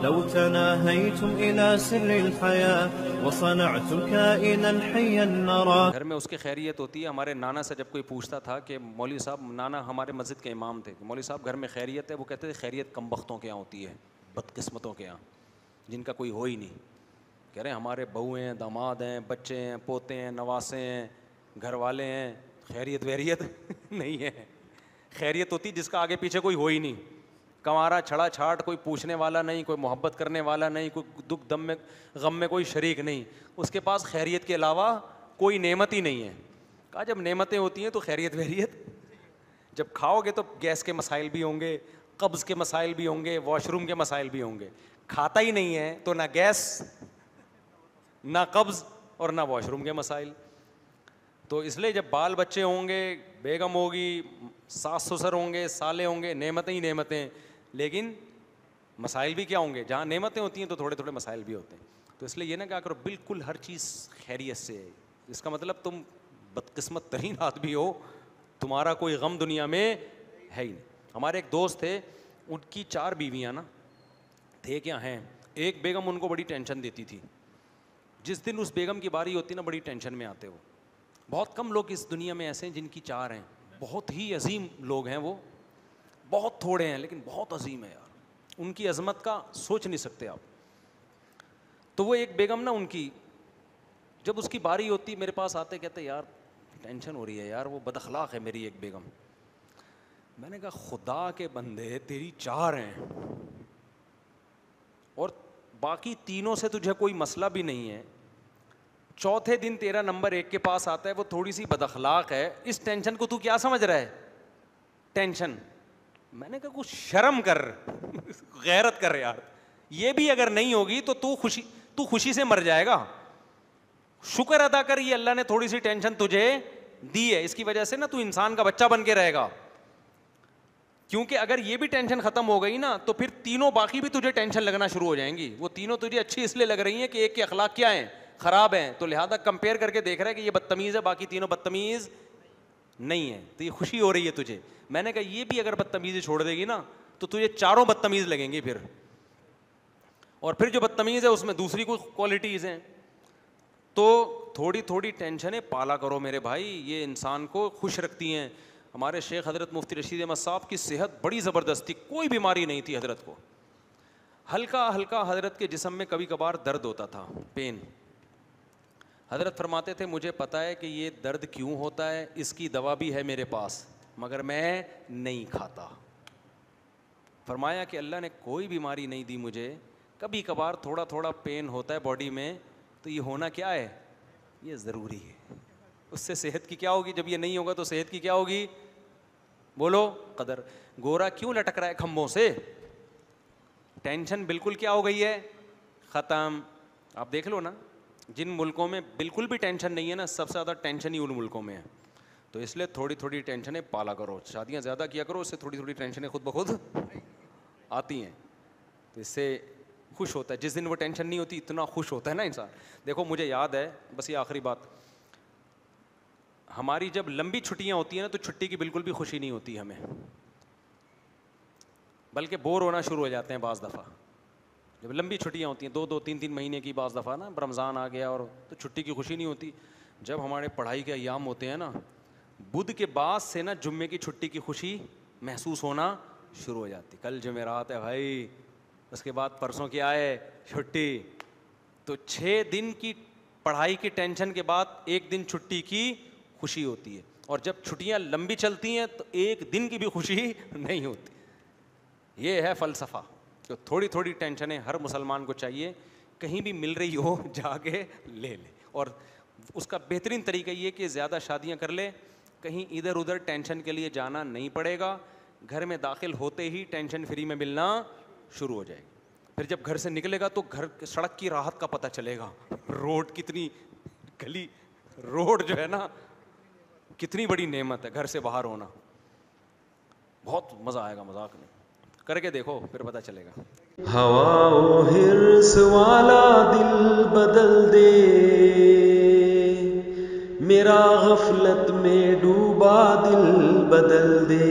لو تناهيتم إلى سر الحياة وصنعتم كائنا حيا نرى. گھر میں اس کی خیریت ہوتی ہے. ہمارے نانا سے جب کوئی پوچھتا تھا کہ مولوی صاحب، نانا ہمارے مسجد کے امام تھے، مولوی صاحب گھر میں خیریت ہے؟ وہ کہتے تھے خیریت کم بختوں کے یہاں ہوتی ہے، بدقسمتوں کے یہاں، جن کا کوئی ہو ہی نہیں. کہہ رہے ہیں ہمارے بہو ہیں، داماد ہیں، بچے ہیں، پوتے ہیں، نواسے ہیں، گھر والے ہیں، خیریت ویریت نہیں ہے. خیریت ہوتی جس کا آگے پیچھے کوئی ہو ہی نہیں، کنوارا چھڑا چھاٹ، کوئی پوچھنے والا نہیں، کوئی محبت کرنے والا نہیں، کوئی دکھ دم میں غم میں کوئی شریک نہیں، اس کے پاس خیریت کے علاوہ کوئی نعمت ہی نہیں ہے. کہا جب نعمتیں ہوتی ہیں تو خیریت ویریت، جب کھاؤ گے تو گیس کے مسائل بھی ہوں گے، قبض کے مسائل بھی ہوں گے، واش روم کے مسائل بھی ہوں گے. کھاتا ہی نہیں ہے تو نہ گیس، نہ قبض اور نہ واش روم کے مسائل. تو اس لیے جب بال بچے ہوں گے، بیگم ہوگی، ساس سسر ہوں گے، سالے ہوں گے، نعمتیں ہی نعمتیں، لیکن مسائل بھی کیا ہوں گے؟ جہاں نعمتیں ہوتی ہیں تو تھوڑے تھوڑے مسائل بھی ہوتے ہیں. تو اس لیے یہ نہ کہا کرو بالکل ہر چیز خیریت سے ہے، اس کا مطلب تم بدقسمت ترین آدمی ہو، تمہارا کوئی غم دنیا میں ہے ہی نہیں. ہمارے ایک دوست تھے، ان کی 4 بیویاں نا تھے کیا ہیں. ایک بیگم ان کو بڑی ٹینشن دیتی تھی. جس دن اس بیگم کی باری ہوتی نا بڑی ٹینشن میں آتے وہ. بہت کم لوگ اس دنیا میں ایسے ہیں جن کی 4 ہیں. بہت ہی عظیم لوگ ہیں وہ، بہت تھوڑے ہیں لیکن بہت عظیم ہے یار. ان کی عظمت کا سوچ نہیں سکتے آپ. تو وہ ایک بیگم نا ان کی، جب اس کی باری ہوتی میرے پاس آتے کہتے یار ٹینشن ہو رہی ہے یار، وہ بد اخلاق ہے میری ایک بیگم. میں نے کہا خدا کے بندے تیری 4 ہیں اور باقی تینوں سے تجھے کوئی مسئلہ بھی نہیں ہے، چوتھے دن تیرا نمبر 1 کے پاس آتا ہے، وہ تھوڑی سی بد اخلاق ہے، اس ٹینشن کو تو کیا سمجھ رہا ہے ٹینشن؟ میں نے کہا کچھ شرم کر، غیرت کر یار. یہ بھی اگر نہیں ہوگی تو تو خوشی سے مر جائے گا. شکر ادا کر یہ اللہ نے تھوڑی سی ٹینشن تجھے دی ہے، اس کی وجہ سے نا تو انسان کا بچہ بن کے رہے گا. کیونکہ اگر یہ بھی ٹینشن ختم ہو گئی نا تو پھر تینوں باقی بھی تجھے ٹینشن لگنا شروع ہو جائیں گی. وہ تینوں تجھے اچھی اس لیے لگ رہی ہیں کہ ایک کے اخلاق کیا ہیں؟ خراب ہیں. تو لہذا کمپیئر کر کے دیکھ رہا ہے کہ یہ بدتمیز ہے، باقی تینوں بدتمیز نہیں ہے، تو یہ خوشی ہو رہی ہے تجھے. میں نے کہا یہ بھی اگر بدتمیزی چھوڑ دے گی نا تو تجھے 4 بدتمیز لگیں گی پھر. اور پھر جو بدتمیز ہے اس میں دوسری کوئی کوالٹیز ہیں. تو تھوڑی تھوڑی ٹینشنیں پالا کرو میرے بھائی، یہ انسان کو خوش رکھتی ہیں. ہمارے شیخ حضرت مفتی رشید احمد صاحب کی صحت بڑی زبردست تھی، کوئی بیماری نہیں تھی حضرت کو. ہلکا ہلکا حضرت کے جسم میں کبھی کبھار درد ہوتا تھا، پین. حضرت فرماتے تھے مجھے پتہ ہے کہ یہ درد کیوں ہوتا ہے، اس کی دوا بھی ہے میرے پاس مگر میں نہیں کھاتا. فرمایا کہ اللہ نے کوئی بیماری نہیں دی مجھے، کبھی کبھار تھوڑا تھوڑا پین ہوتا ہے باڈی میں، تو یہ ہونا کیا ہے؟ یہ ضروری ہے. اس سے صحت کی کیا ہوگی؟ جب یہ نہیں ہوگا تو صحت کی کیا ہوگی؟ بولو قدر. گورا کیوں لٹک رہا ہے کھمبوں سے؟ ٹینشن بالکل کیا ہو گئی ہے؟ ختم. آپ دیکھ لو نا جن ملکوں میں بالکل بھی ٹینشن نہیں ہے نا، سب سے زیادہ ٹینشن ہی ان ملکوں میں ہے. تو اس لیے تھوڑی تھوڑی ٹینشنیں پالا کرو، شادیاں زیادہ کیا کرو، اس سے تھوڑی تھوڑی ٹینشنیں خود بخود آتی ہیں. تو اس سے خوش ہوتا ہے. جس دن وہ ٹینشن نہیں ہوتی اتنا خوش ہوتا ہے نا انسان. دیکھو مجھے یاد ہے، بس یہ آخری بات، ہماری جب لمبی چھٹیاں ہوتی ہیں نا تو چھٹی کی بالکل بھی خوشی نہیں ہوتی ہمیں، بلکہ بور ہونا شروع ہو جاتے ہیں بعض دفعہ. جب لمبی چھٹیاں ہوتی ہیں 2 3 مہینے کی، بعض دفعہ نا رمضان آ گیا اور تو چھٹی کی خوشی نہیں ہوتی. جب ہمارے پڑھائی کے ایام ہوتے ہیں نا، بدھ کے بعد سے نا جمعے کی چھٹی کی خوشی محسوس ہونا شروع ہو جاتی. کل جمعرات ہے بھائی، اس کے بعد پرسوں کیا ہے؟ چھٹی. تو 6 دن کی پڑھائی کی ٹینشن کے بعد 1 دن چھٹی کی خوشی ہوتی ہے. اور جب چھٹیاں لمبی چلتی ہیں تو 1 دن کی بھی خوشی نہیں ہوتی. یہ ہے فلسفہ. تو تھوڑی تھوڑی ٹینشنیں ہر مسلمان کو چاہیے، کہیں بھی مل رہی ہو جا کے لے لے. اور اس کا بہترین طریقہ یہ کہ زیادہ شادیاں کر لے، کہیں ادھر ادھر ٹینشن کے لیے جانا نہیں پڑے گا. گھر میں داخل ہوتے ہی ٹینشن فری میں ملنا شروع ہو جائے گی. پھر جب گھر سے نکلے گا تو گھر سڑک کی راحت کا پتہ چلے گا. روڈ کتنی گلی، روڈ جو ہے نا کتنی بڑی نعمت ہے. گھر سے باہر ہونا بہت مزہ آئے گا. مذاق نہیں، کر کے دیکھو پھر پتہ چلے گا. ہوا و حرص والا دل بدل دے، میرا غفلت میں ڈوبا دل بدل دے.